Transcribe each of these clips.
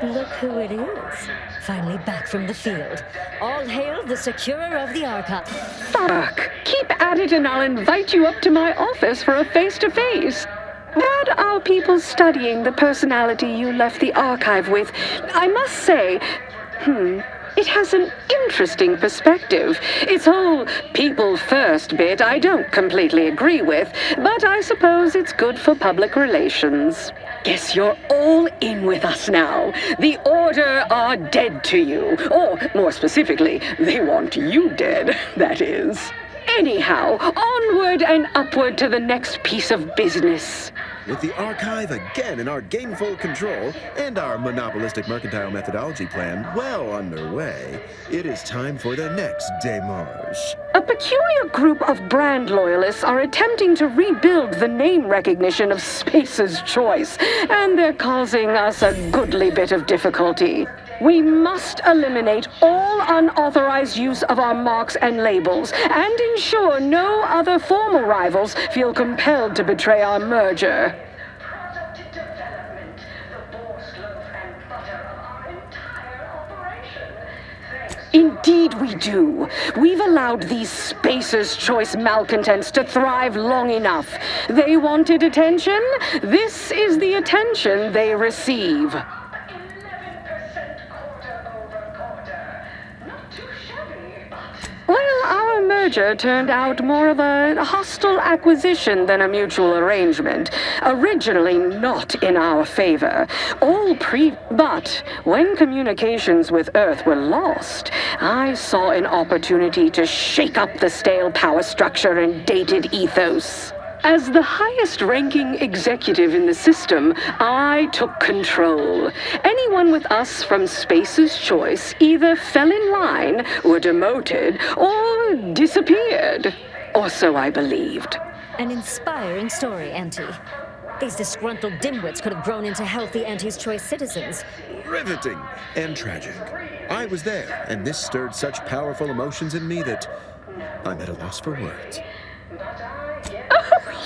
Look who it is. Finally back from the field. All hail the securer of the archive. Fuck! Keep at it and I'll invite you up to my office for a face-to-face. Had our people studying the personality you left the archive with, I must say, it has an interesting perspective. Its whole people first bit I don't completely agree with, but I suppose it's good for public relations. Guess you're all in with us now. The Order are dead to you. Or, more specifically, they want you dead, that is. Anyhow, onward and upward to the next piece of business. With the archive again in our gainful control and our monopolistic mercantile methodology plan well underway, it is time for the next démarche. A peculiar group of brand loyalists are attempting to rebuild the name recognition of Space's Choice, and they're causing us a goodly bit of difficulty. We must eliminate all unauthorized use of our marks and labels, and ensure no other former rivals feel compelled to betray our merger. Indeed we do. We've allowed these Spacer's Choice malcontents to thrive long enough. They wanted attention. This is the attention they receive. Well, our merger turned out more of a hostile acquisition than a mutual arrangement. Originally not in our favor. But when communications with Earth were lost, I saw an opportunity to shake up the stale power structure and dated ethos. As the highest-ranking executive in the system, I took control. Anyone with us from Space's Choice either fell in line, were demoted, or disappeared. Or so I believed. An inspiring story, Auntie. These disgruntled dimwits could have grown into healthy Auntie's Choice citizens. Riveting and tragic. I was there, and this stirred such powerful emotions in me that I'm at a loss for words.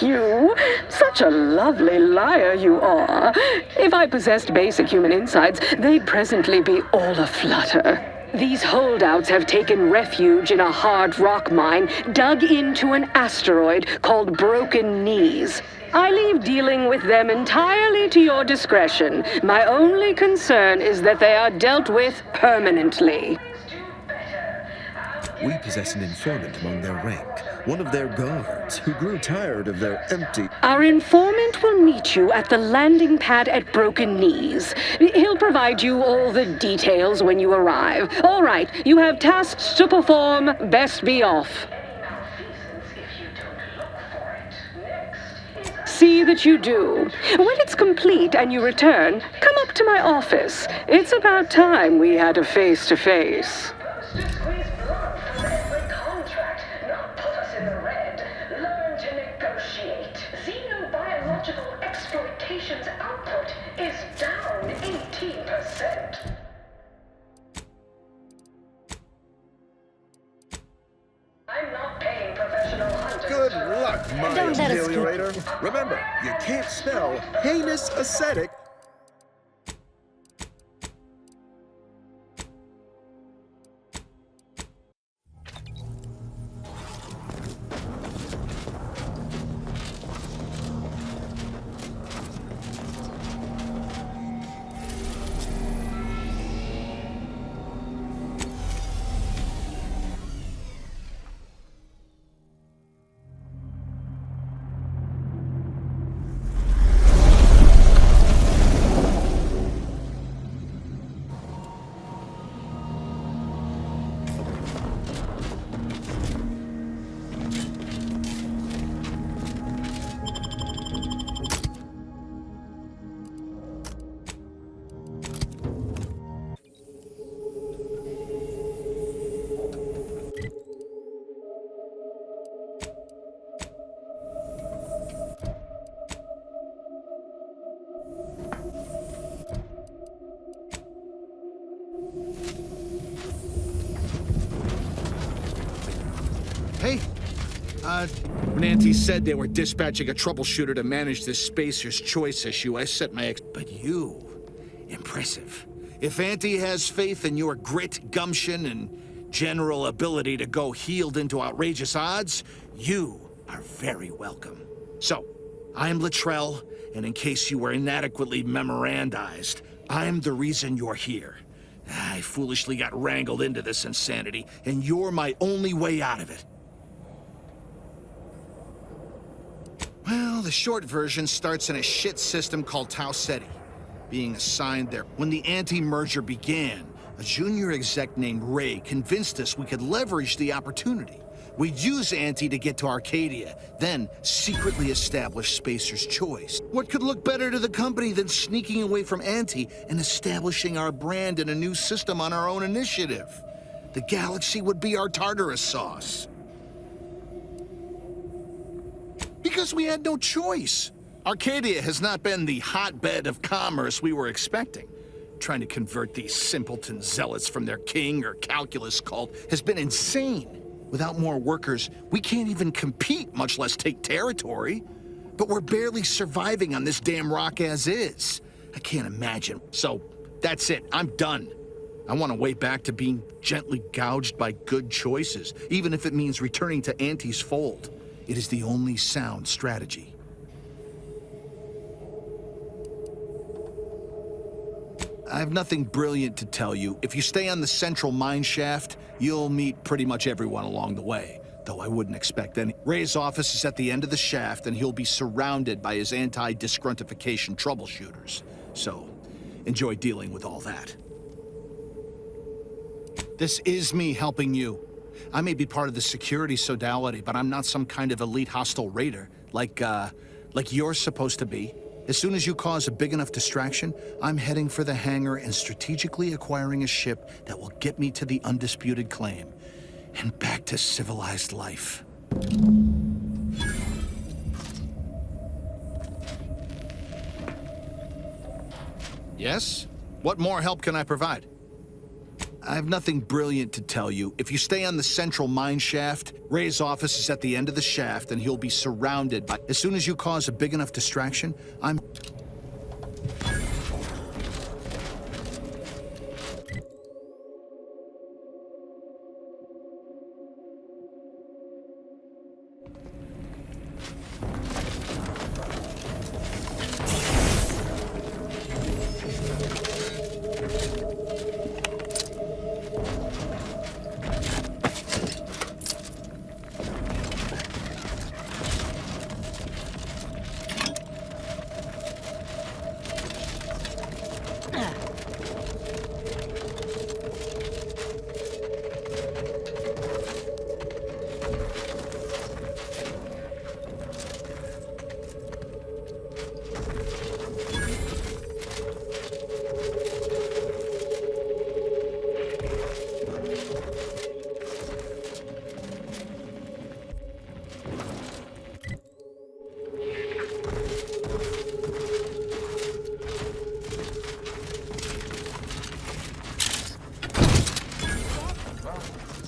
You? Such a lovely liar you are. If I possessed basic human insights, they'd presently be all aflutter. These holdouts have taken refuge in a hard rock mine dug into an asteroid called Broken Knees. I leave dealing with them entirely to your discretion. My only concern is that they are dealt with permanently. We possess an informant among their rank, one of their guards, who grew tired of their empty... Our informant will meet you at the landing pad at Broken Knees. He'll provide you all the details when you arrive. All right, you have tasks to perform. Best be off. See that you do. When it's complete and you return, come up to my office. It's about time we had a face-to-face. Exploitation's output is down 18%. I'm not paying professional hunters. Good luck, my Don't let us ameliorator. Remember, you can't spell heinous ascetic. Hey, when Auntie said they were dispatching a troubleshooter to manage this Spacer's Choice issue, I set my But you, impressive. If Auntie has faith in your grit, gumption, and general ability to go healed into outrageous odds, you are very welcome. So, I'm Luttrell, and in case you were inadequately memorandized, I'm the reason you're here. I foolishly got wrangled into this insanity, and you're my only way out of it. Well, the short version starts in a shit system called Tau Ceti. Being assigned there, when the anti-merger began, a junior exec named Ray convinced us we could leverage the opportunity. We'd use Anti to get to Arcadia, then secretly establish Spacer's Choice. What could look better to the company than sneaking away from Anti and establishing our brand in a new system on our own initiative? The galaxy would be our Tartarus sauce. Because we had no choice. Arcadia has not been the hotbed of commerce we were expecting. Trying to convert these simpleton zealots from their king or calculus cult has been insane. Without more workers, we can't even compete, much less take territory. But we're barely surviving on this damn rock as is. I can't imagine. So, that's it. I'm done. I want a way back to being gently gouged by good choices, even if it means returning to Anti's fold. It is the only sound strategy. I have nothing brilliant to tell you. If you stay on the central mine shaft, you'll meet pretty much everyone along the way. Though I wouldn't expect any. Ray's office is at the end of the shaft, and he'll be surrounded by his anti-disgruntification troubleshooters. So, enjoy dealing with all that. This is me helping you. I may be part of the security sodality, but I'm not some kind of elite hostile raider, like you're supposed to be. As soon as you cause a big enough distraction, I'm heading for the hangar and strategically acquiring a ship that will get me to the undisputed claim and back to civilized life. Yes? What more help can I provide? I have nothing brilliant to tell you. If you stay on the central mine shaft, Ray's office is at the end of the shaft, and he'll be surrounded by... As soon as you cause a big enough distraction, I'm...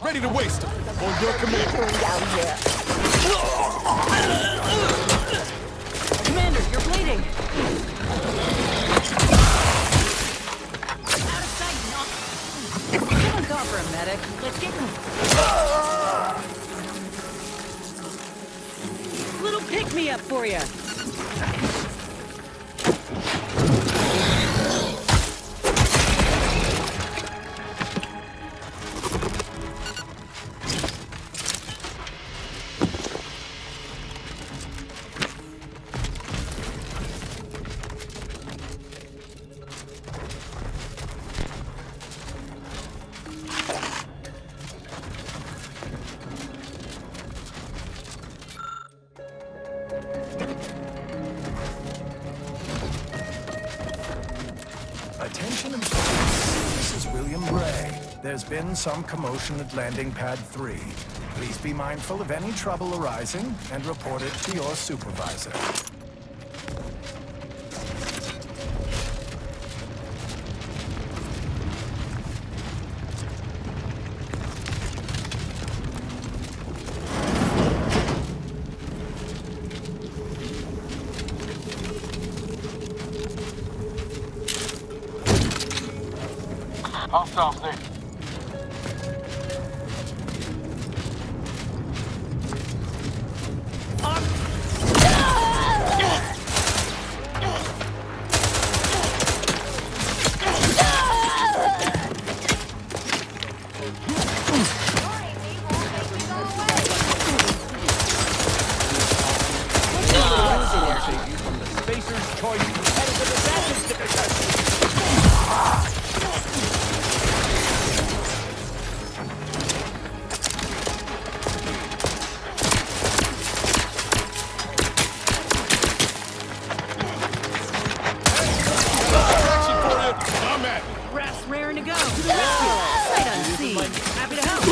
Ready to waste them, or your command. Commander, you're bleeding. Out of sight, knock. Someone call for a medic. Let's get them. Little pick-me-up for you. Attention employees, this is Uильяма Reya. There's been some commotion at landing pad 3. Please be mindful of any trouble arising and report it to your supervisor. Hostiles near. Brass raring to go. To the rescue. Sight unseen. Happy to help.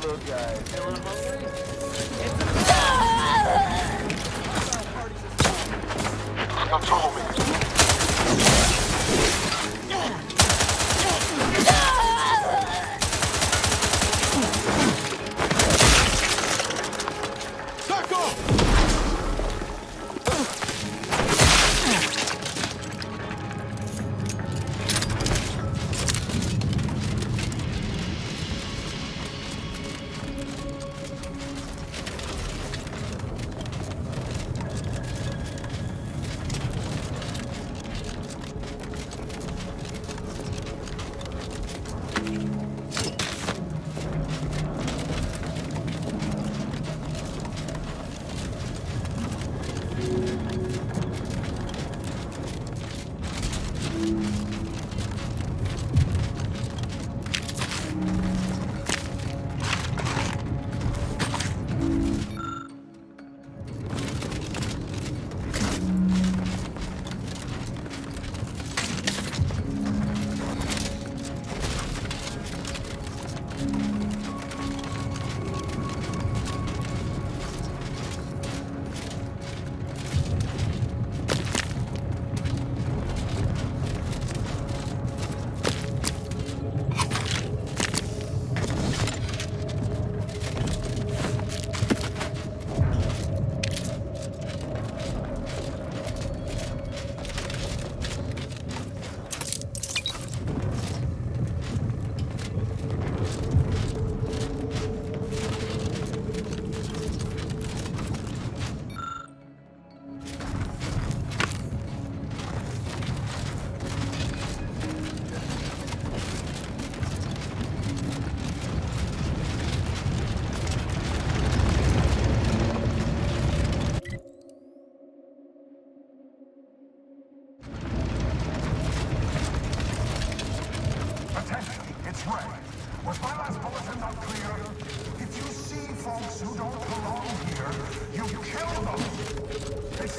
Little guy. Feeling hungry? Control me.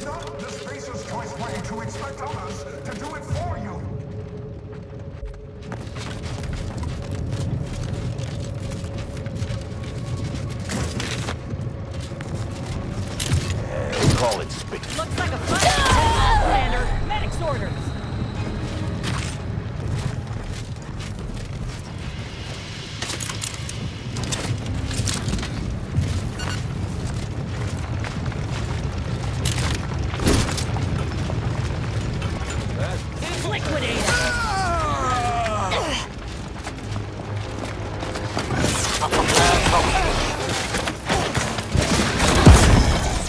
It's not the Spacer's Choice way to expect others to do it for you. Call it space. Looks like a fight. Commander, medic's orders.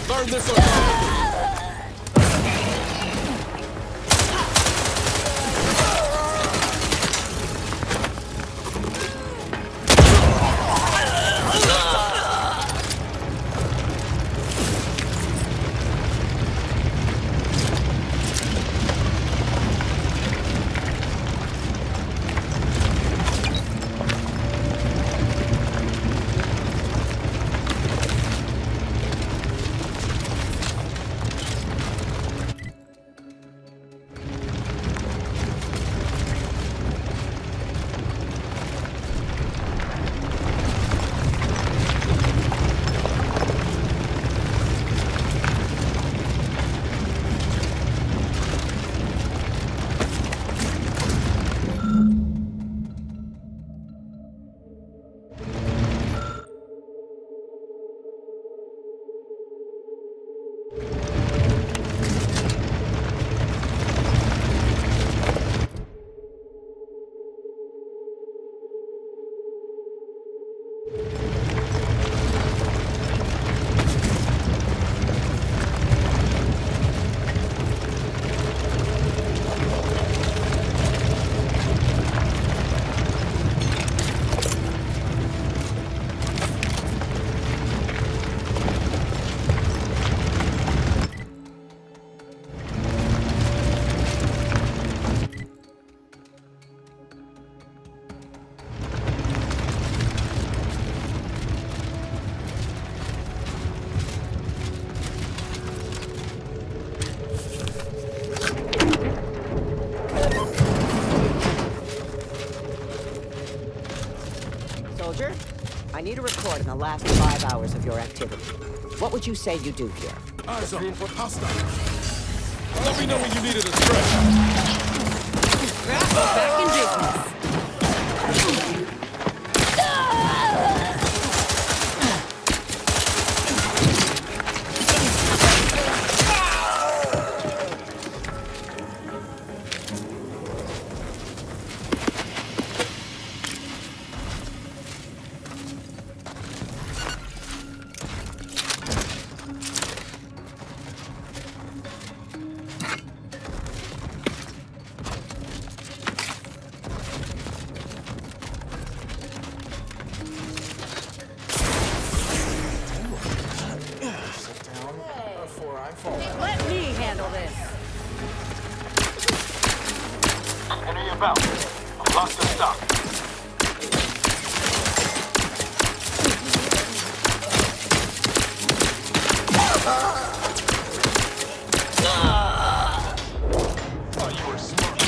Learn this on Soldier, I need a report in the last 5 hours of your activity. What would you say you do here? eyes up. Hostile. Let me know when you needed a stretch. Back in business. Let me handle this. Enemy about. I've lost the stock. Oh, you were smart.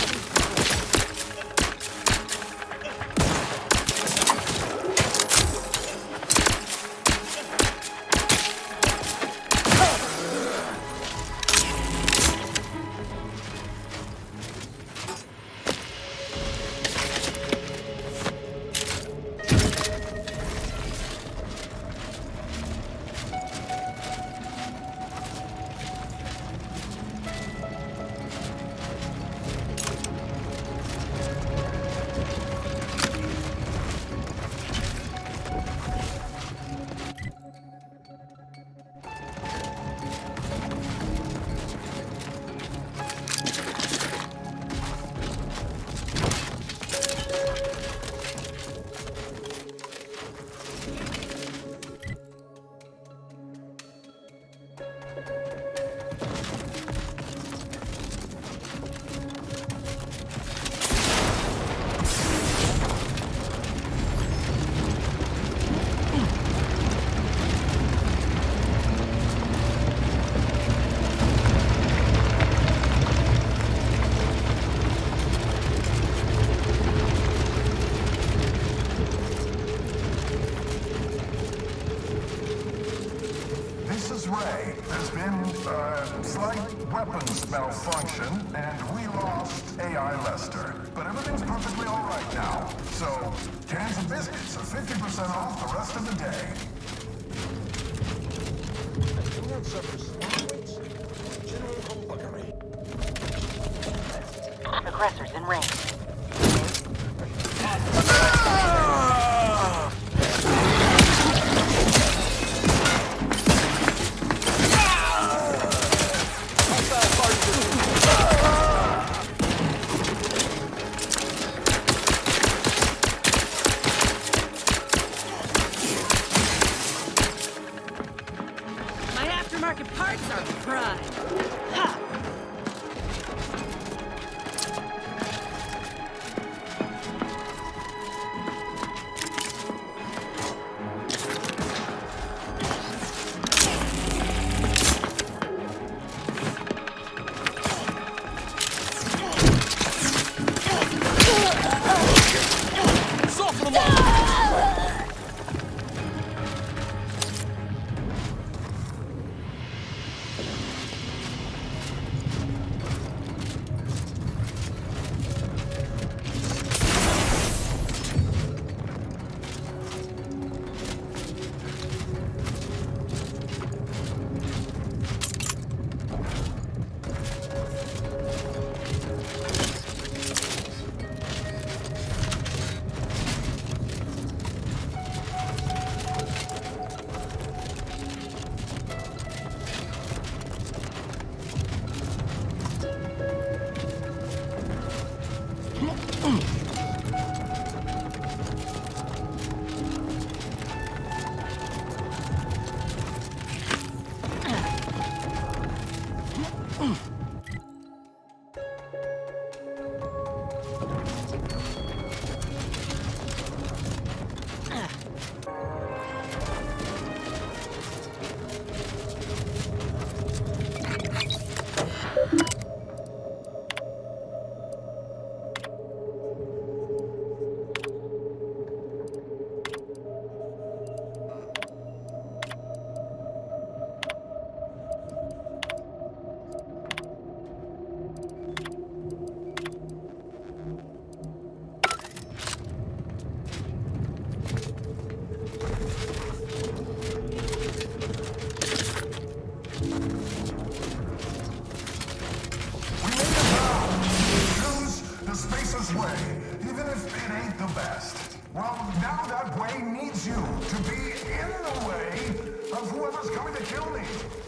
like weapons malfunction, and we lost AI Lester. But everything's perfectly all right now. So, cans of biscuits are 50% off the rest of the day. Aggressors in range. My aftermarket parts are prime. Ha! Soften them up!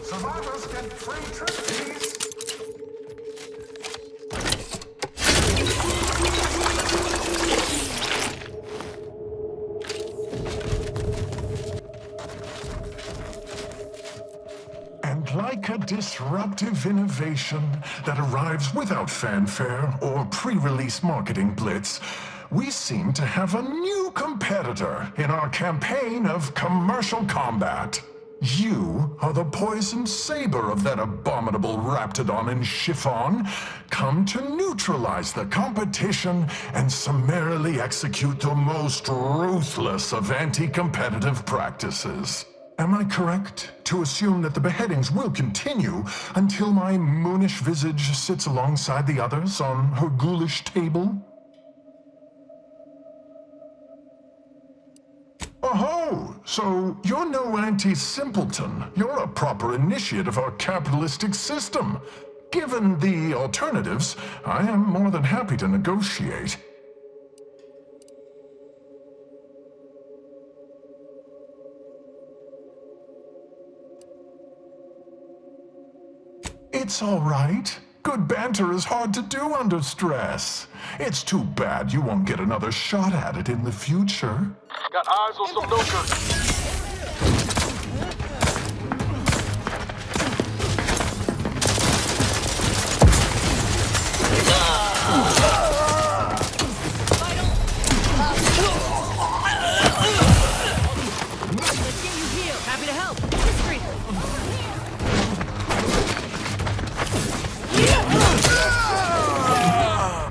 Survivors get free trip fees. And like a disruptive innovation that arrives without fanfare or pre-release marketing blitz, we seem to have a new competitor in our campaign of commercial combat. You are the poisoned saber of that abominable raptidon in chiffon, come to neutralize the competition and summarily execute the most ruthless of anti-competitive practices. Am I correct to assume that the beheadings will continue until my moonish visage sits alongside the others on her ghoulish table? Oh, so you're no anti-simpleton. You're a proper initiate of our capitalistic system. Given the alternatives, I am more than happy to negotiate. It's all right. Good banter is hard to do under stress. It's too bad you won't get another shot at it in the future. Got eyes on some nukers. Let's get you healed. Happy to help. Discreet.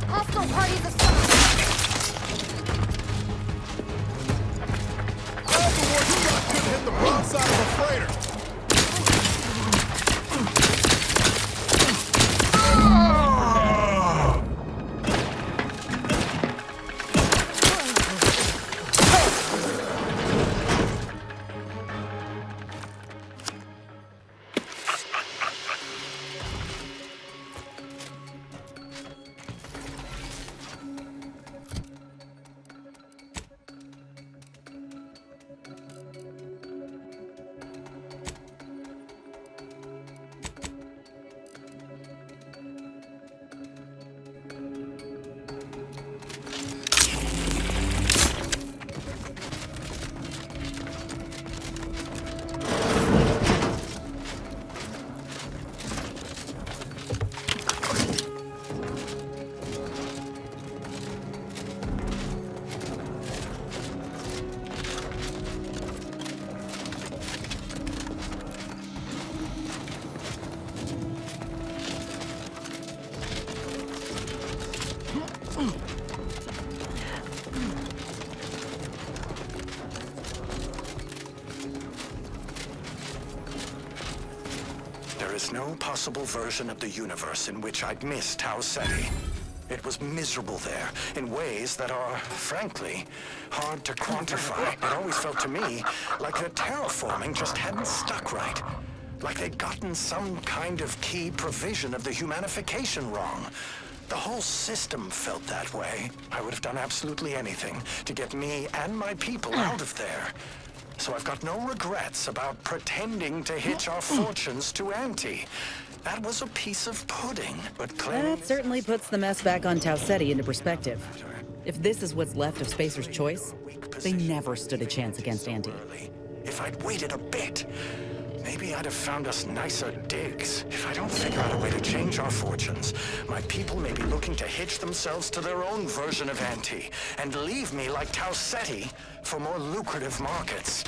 Hostile parties assigned. I have to work was no possible version of the universe in which I'd miss Tau Ceti. It was miserable there in ways that are, frankly, hard to quantify. It always felt to me like the terraforming just hadn't stuck right. Like they'd gotten some kind of key provision of the humanification wrong. The whole system felt that way. I would have done absolutely anything to get me and my people out of there. So I've got no regrets about pretending to hitch our fortunes to Auntie. That was a piece of pudding, but claiming... That certainly puts the mess back on Tau Ceti into perspective. If this is what's left of Spacer's Choice, they never stood a chance against Auntie. If I'd waited a bit, maybe I'd have found us nicer digs. If I don't figure out a way to change our fortunes, my people may be looking to hitch themselves to their own version of Auntie and leave me like Tau Ceti for more lucrative markets.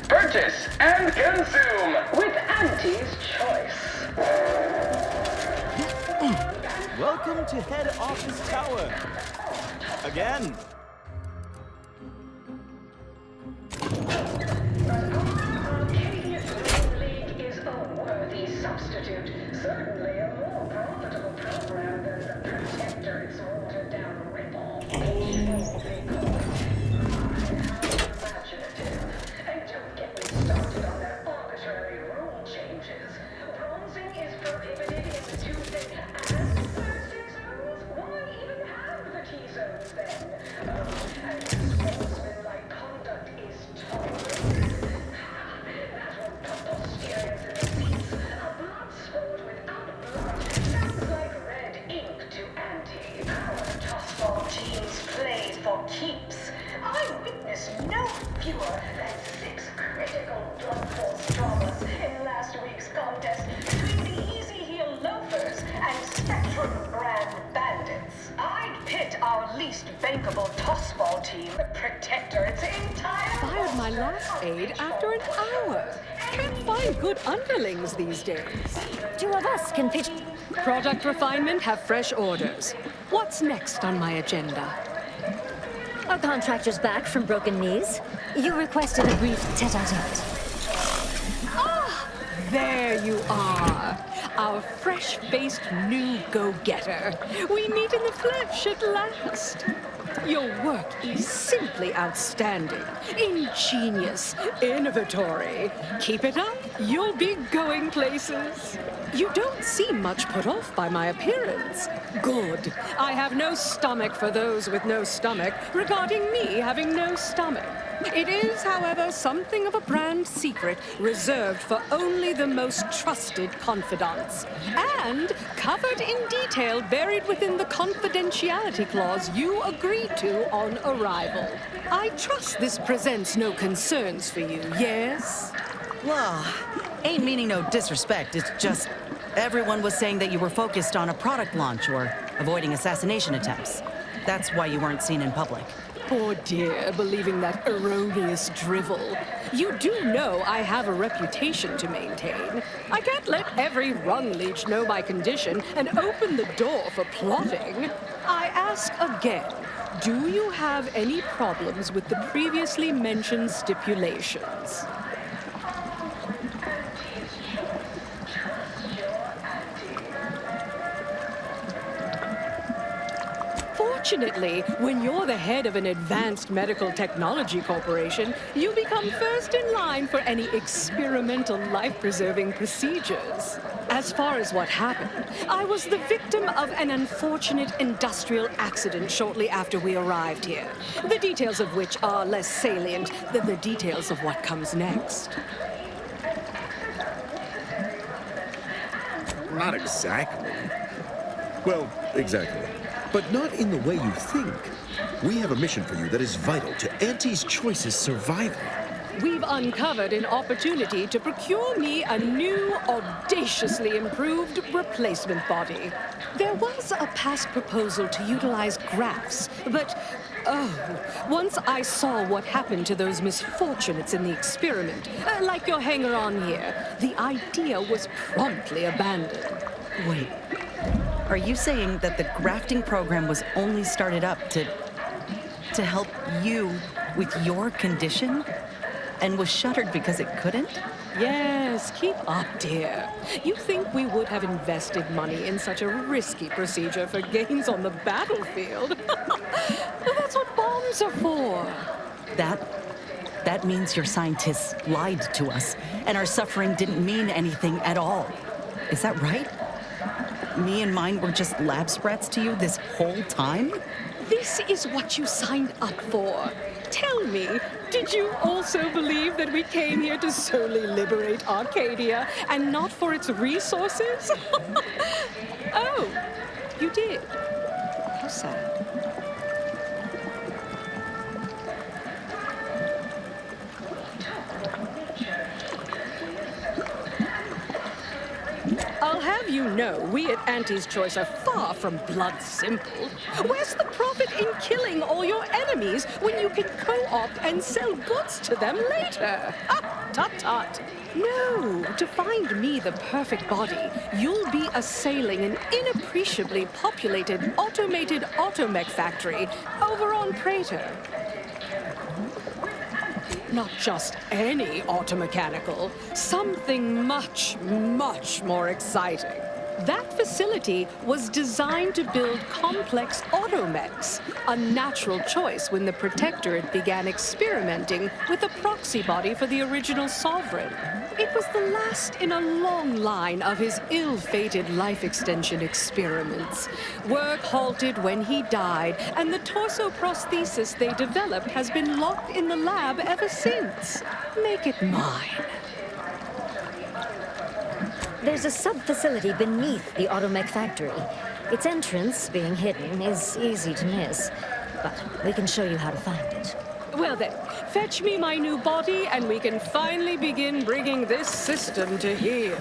Purchase and consume with Auntie's Choice. Welcome to Head Office Tower. Again. League is a worthy substitute. Certainly a more profitable program than the Protector it's watered down ripple. Started on their arbitrary rule changes. Bronzing is prohibited in the Tuesday and Thursday zones. Why even have the T-zones then? And sportsmanlike conduct is tolerated. That's what got posteriors in the seats. A blood sport without blood sounds like red ink to Auntie. Our tossball teams played for keeps. I witnessed no fewer than 6 critical blood force dramas in last week's contest between the Easy Heel Loafers and Spectrum Brand Bandits. I'd pit our least bankable tossball team, the Protector, its entire... Fired my last aide after an hour. Can't find good underlings these days. 2 of us can pitch... Product refinement have fresh orders. What's next on my agenda? Our contractor's back from broken knees. You requested a brief tete-a-tete. Ah, there you are. Our fresh-faced new go-getter. We meet in the flesh at last. Your work is simply outstanding, ingenious, innovatory. Keep it up, you'll be going places. You don't seem much put off by my appearance. Good. I have no stomach for those with no stomach regarding me having no stomach. It is, however, something of a brand secret reserved for only the most trusted confidants. And covered in detail buried within the confidentiality clause you agreed to on arrival. I trust this presents no concerns for you, yes? Well, ain't meaning no disrespect. It's just everyone was saying that you were focused on a product launch or avoiding assassination attempts. That's why you weren't seen in public. Poor dear, believing that erroneous drivel. You do know I have a reputation to maintain. I can't let every rung leech know my condition and open the door for plotting. I ask again, do you have any problems with the previously mentioned stipulations? Fortunately, when you're the head of an advanced medical technology corporation, you become first in line for any experimental life-preserving procedures. As far as what happened, I was the victim of an unfortunate industrial accident shortly after we arrived here, the details of which are less salient than the details of what comes next. Not exactly. Well, exactly. But not in the way you think. We have a mission for you that is vital to Auntie's Choice's survival. We've uncovered an opportunity to procure me a new, audaciously improved replacement body. There was a past proposal to utilize grafts, but, once I saw what happened to those misfortunates in the experiment, like your hanger-on here, the idea was promptly abandoned. Wait. Are you saying that the grafting program was only started up to help you with your condition? And was shuttered because it couldn't? Yes, keep up, dear. You think we would have invested money in such a risky procedure for gains on the battlefield? That's what bombs are for. That means your scientists lied to us, and our suffering didn't mean anything at all. Is that right? Me and mine were just lab sprats to you this whole time? This is what you signed up for. Tell me, did you also believe that we came here to solely liberate Arcadia and not for its resources? Oh, you did. How sad. I'll have you know, we at Auntie's Choice are far from blood simple. Where's the profit in killing all your enemies when you can co-opt and sell goods to them later? Ah, tut-tut. No, to find me the perfect body, you'll be assailing an inappreciably populated automated automech factory over on Prater. Not just any automechanical, something much, much more exciting. That facility was designed to build complex automechs, a natural choice when the Protectorate began experimenting with a proxy body for the original Sovereign. It was the last in a long line of his ill-fated life extension experiments. Work halted when he died, and the torso prosthesis they developed has been locked in the lab ever since. Make it mine. There's a sub-facility beneath the automech factory. Its entrance, being hidden, is easy to miss. But we can show you how to find it. Well then, fetch me my new body and we can finally begin bringing this system to heel.